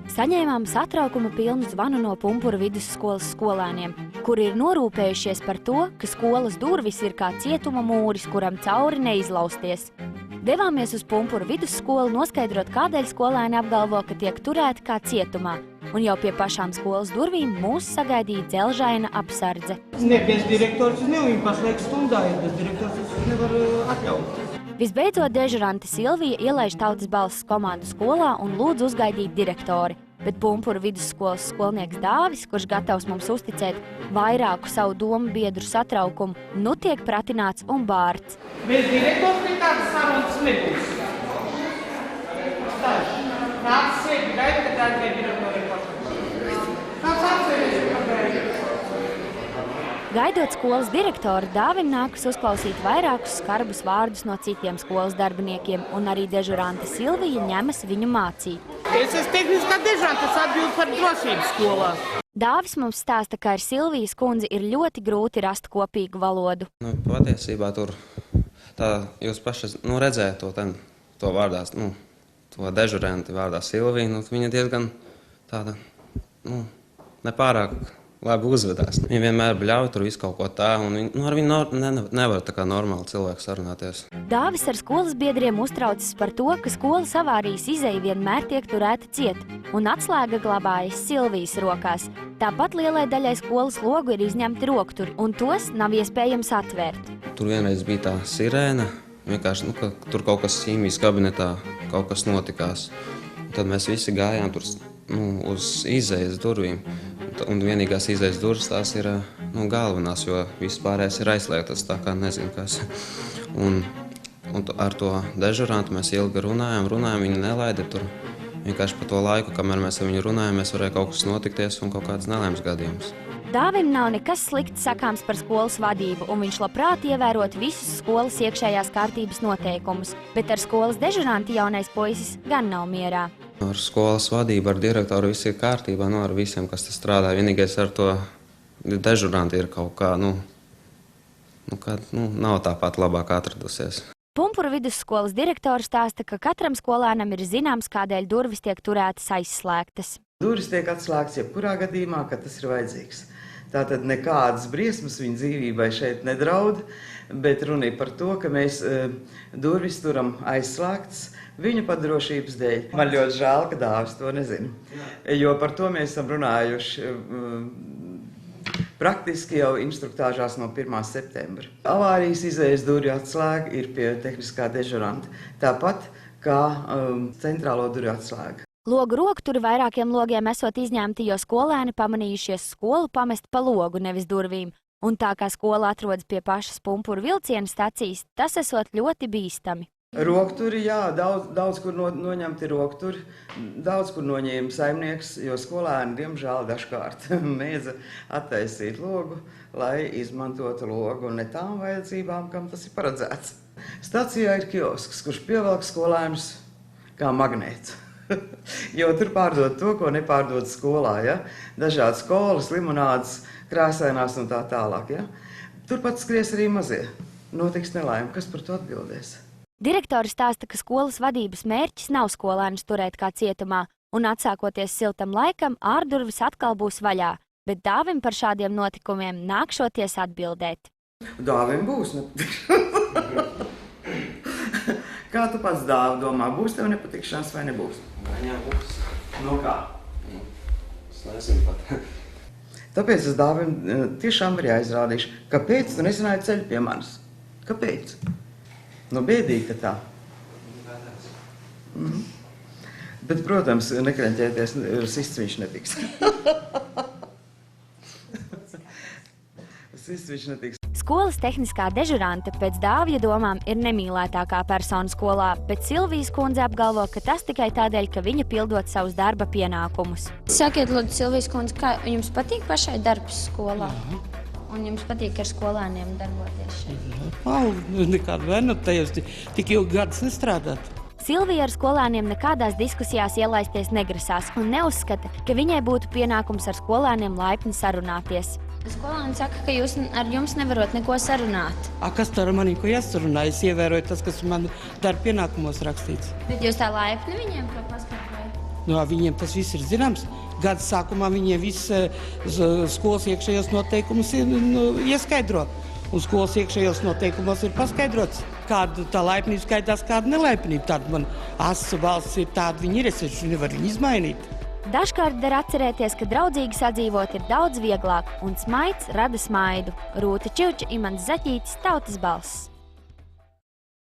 Saņēmām satraukuma pilnu zvanu no Pumpura vidusskolas skolēniem, kuri ir norūpējušies par to, ka skolas durvis ir kā cietuma mūris, kuram cauri neizlausties. Devāmies uz Pumpura vidusskolu noskaidrot, kādēļ skolēni apgalvo, ka tiek turēti kā cietumā, un jau pie pašām skolas durvīm mūs sagaidīja dzelžaina apsardze. Bez direktors nevienu paslēgt stundā, ja bez direktors es nevaru atļaut. Visbeidzot, dežurante Silvija ielaiž Tautas balss komandu skolā un lūdz uzgaidīt direktori, bet Pumpura vidusskolas skolnieks Dāvis, kurš gatavs mums uzticēt vairāku savu domu biedru satraukumu, nu tiek pratināts un bārts. Bez direktors nekādas sarunas nebūs. Nāc sēdi, gaida, ka tā ir direktori paši. Nāc apsēdies, ka gaida. Gaidot skolas direktoru, Dāvim nākas uzklausīt vairākus skarbus vārdus no citiem skolas darbiniekiem, un arī dežurante Silvija ņemas viņu mācīt. Es esmu tehniskā dežurante, es atbildu par drošību skolā. Dāvis mums stāsta, ka ar Silvijas kundzi ir ļoti grūti rast kopīgu valodu. Patiesībā tur tā jūs paši redzējāt to vārdā, to dežuranti vārdā Silvija, viņa diezgan tāda, nepārāk labi uzvedās. Viņa vienmēr bļauj tur visu kaut ko tā, un ar viņu nevar tā kā normāli cilvēku sarunāties. Dāvis ar skolas biedriem uztraucas par to, ka skolas avārijas izeja vienmēr tiek turēta ciet, un atslēga glabājas Silvijas rokās. Tāpat lielai daļai skolas logu ir izņemti rokturi, un tos nav iespējams atvērt. Tur vienreiz bija tā sirēna, vienkārši, ka tur kaut kas ķīmijas kabinetā, kaut kas notikās. Un tad mēs visi gājām tur uz izejas durvīm. Un vienīgās izejas durvis tās ir galvenās, jo viss pārējais ir aizslēgtas, tā kā nezinu kas. Un ar to dežurantu mēs ilgi runājām, viņa nelaida tur. Vienkārši pa to laiku, kamēr mēs ar viņu runājām, mēs varēja kaut kas notikties un kaut kāds nelēms gadījums. Dāvim nav nekas slikts sakāms par skolas vadību, un viņš labprāt ievērot visus skolas iekšējās kārtības noteikumus, bet ar skolas dežuranti jaunais puisis gan nav mierā. Ar skolas vadību, ar direktoru viss ir kārtībā, ar visiem, kas te strādā. Vienīgais ar to dežuranti ir kaut kā, nav tāpat labāk atradusies. Pumpura vidusskolas direktors stāsta, ka katram skolēnam ir zināms, kādēļ durvis tiek turētas aizslēgtas. Durvis tiek atslēgts jebkurā gadījumā, kad tas ir vajadzīgs. Tātad nekādas briesmas viņa dzīvībai šeit nedraud, bet runa ir par to, ka mēs durvis turam aizslēgtas viņu padrošības dēļ. Man ļoti žēl, ka Dāvis to nezina, jo par to mēs esam runājuši praktiski jau instruktāžās no 1. septembra. Avārijas izējas durvju atslēga ir pie tehniskā dežuranta, tāpat kā centrālo durvju atslēga. Logu rokturi vairākiem logiem esot izņemti, jo skolēni pamanījušies skolu pamest pa logu, nevis durvīm. Un tā kā skola atrodas pie pašas Pumpura vilciena stacijas, tas esot ļoti bīstami. Rokturi, jā, daudz kur noņemti rokturi, daudz kur noņēma saimnieks, jo skolēni, diemžēl, dažkārt mēdza attaisīt logu, lai izmantotu logu ne tām vajadzībām, kam tas ir paredzēts. Stacijā ir kiosks, kurš pievelk skolēnus kā magnēts. Jo tur pārdod to, ko nepārdod skolā, ja? Dažādas kolas, limonādes, krāsainās un tā tālāk, ja? Turpat skries arī mazie. Notiks nelaime, kas par to atbildēs? Direktori stāsta, ka skolas vadības mērķis nav skolēnus turēt kā cietumā, un atsākoties siltam laikam, ārdurvis atkal būs vaļā, bet Dāvim par šādiem notikumiem nākšoties atbildēt. Dāvim būs, Kā tu pats, Dāvi, domā, būs tev nepatikšanas vai nebūs? Jā, būs. No kā? Es nezinu pat. Tāpēc es Dāvim tiešām arī aizrādīšu, kāpēc tu nezināji ceļu pie manis? Kāpēc? Bēdīgi, ka tā. Bet, protams, nekreņķēties, sists viņš netiks. Sists viņš netiks. Skolas tehniskā dežurante pēc Dāvja domām ir nemīlētākā persona skolā, bet Silvijas kundze apgalvo, ka tas tikai tādēļ, ka viņa pildot savus darba pienākumus. Sakiet, lūdzu, Silvijas kundze, kā jums patīk pašai darbs skolā? Un jums patīk ar skolēniem darboties šeit? Nekādu vainu, tajos tik ilgi gadus nestrādāt. Silvija ar skolēniem nekādās diskusijās ielaisties negrasās un neuzskata, ka viņai būtu pienākums ar skolēniem laipni sarunāties. Skolēni saka, ka jūs ar jums nevarot neko sarunāt. Kas tur ar manī ko jāsarunā? Es ievēroju tas, kas man darba pienākumos rakstīts. Bet jūs tā laipni viņiem to paskaidrojat? Viņiem tas viss ir zināms. Gada sākumā viņiem viss skolas iekšējos noteikumus ieskaidro. Un skolas iekšējos noteikumos ir paskaidrots, kāda tā laipnība skaitās, kāda nelaipnība. Tāda man asu valsts ir tāda, viņi ir, es nevaru viņu izmainīt. Dažkārt der atcerēties, ka draudzīgi sadzīvot ir daudz vieglāk, un smaids rada smaidu. Rūta Čivča, Imants Zaķītis, Tautas balss.